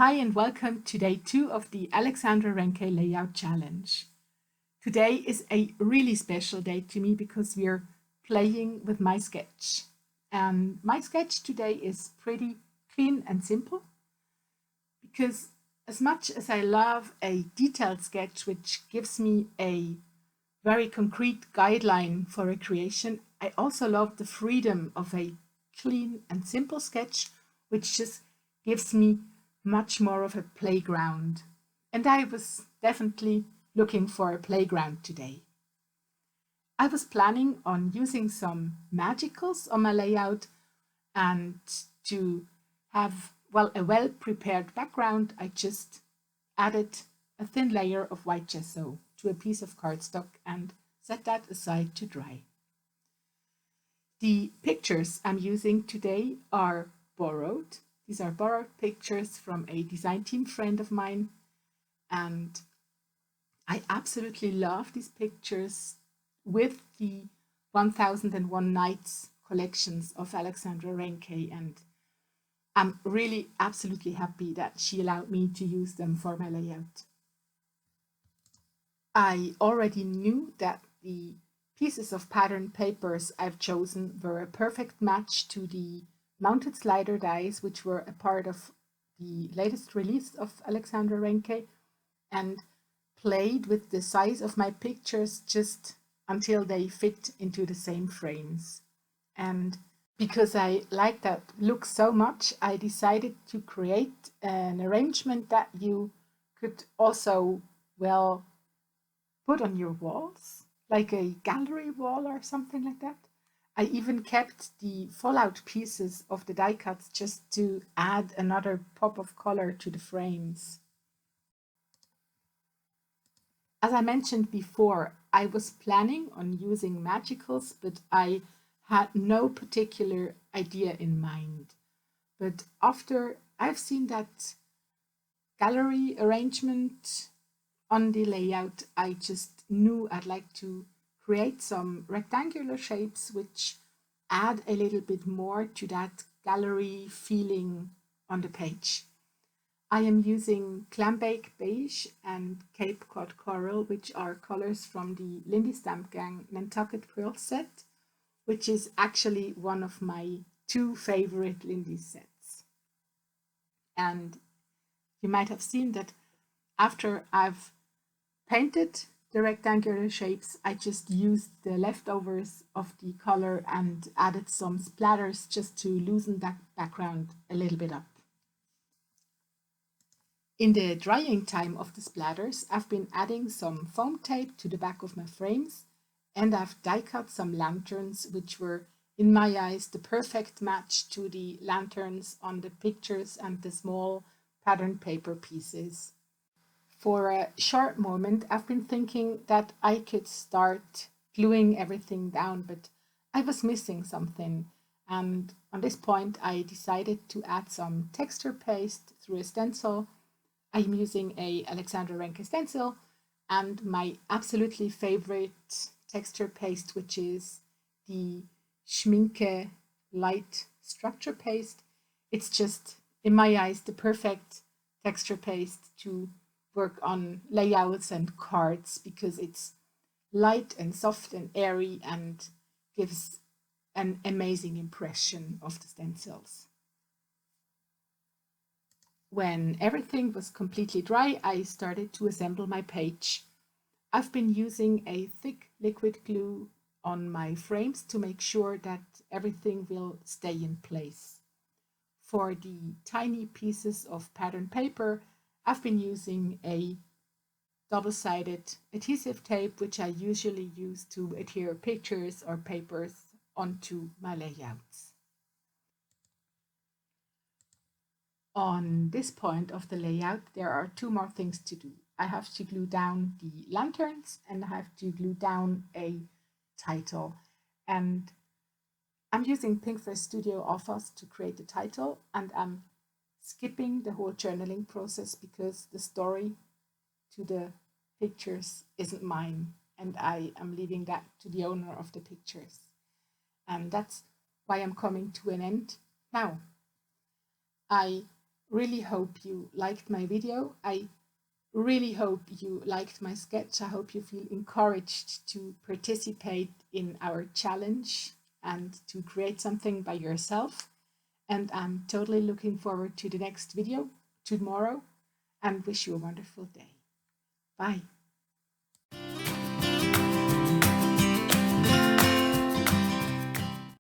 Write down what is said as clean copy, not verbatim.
Hi and welcome to day 2 of the Alexandra Renke Layout Challenge. Today is a really special day to me because we're playing with my sketch. And my sketch today is pretty clean and simple because as much as I love a detailed sketch which gives me a very concrete guideline for a creation, I also love the freedom of a clean and simple sketch which just gives me much more of a playground. And I was definitely looking for a playground today. I was planning on using some magicals on my layout and to have, a well-prepared background, I just added a thin layer of white gesso to a piece of cardstock and set that aside to dry. The pictures I'm using today are borrowed. These are borrowed pictures from a design team friend of mine, and I absolutely love these pictures with the 1001 Nights collections of Alexandra Renke, and I'm really absolutely happy that she allowed me to use them for my layout. I already knew that the pieces of pattern papers I've chosen were a perfect match to the mounted slider dies, which were a part of the latest release of Alexandra Renke, and played with the size of my pictures just until they fit into the same frames. And because I like that look so much, I decided to create an arrangement that you could also, put on your walls, like a gallery wall or something like that. I even kept the fallout pieces of the die cuts just to add another pop of color to the frames. As I mentioned before, I was planning on using magicals, but I had no particular idea in mind. But after I've seen that gallery arrangement on the layout, I just knew I'd like to create some rectangular shapes which add a little bit more to that gallery feeling on the page. I am using Clambake Beige and Cape Cod Coral, which are colors from the Lindy Stamp Gang Nantucket Pearl set, which is actually one of my 2 favorite Lindy sets. And you might have seen that after I've painted the rectangular shapes, I just used the leftovers of the color and added some splatters just to loosen that background a little bit up. In the drying time of the splatters, I've been adding some foam tape to the back of my frames, and I've die cut some lanterns, which were, in my eyes, the perfect match to the lanterns on the pictures and the small pattern paper pieces. For a short moment, I've been thinking that I could start gluing everything down, but I was missing something. And on this point, I decided to add some texture paste through a stencil. I'm using a Alexandra Renke stencil and my absolutely favorite texture paste, which is the Schminke Light Structure Paste. It's just, in my eyes, the perfect texture paste to work on layouts and cards because it's light and soft and airy and gives an amazing impression of the stencils. When everything was completely dry, I started to assemble my page. I've been using a thick liquid glue on my frames to make sure that everything will stay in place. For the tiny pieces of pattern paper, I've been using a double-sided adhesive tape, which I usually use to adhere pictures or papers onto my layouts. On this point of the layout, there are 2 more things to do. I have to glue down the lanterns and I have to glue down a title. And I'm using Pinkfresh Studio Offers to create the title, and I'm skipping the whole journaling process because the story to the pictures isn't mine and I am leaving that to the owner of the pictures. And that's why I'm coming to an end now. I really hope you liked my video. I really hope you liked my sketch. I hope you feel encouraged to participate in our challenge and to create something by yourself. And I'm totally looking forward to the next video tomorrow and wish you a wonderful day. Bye.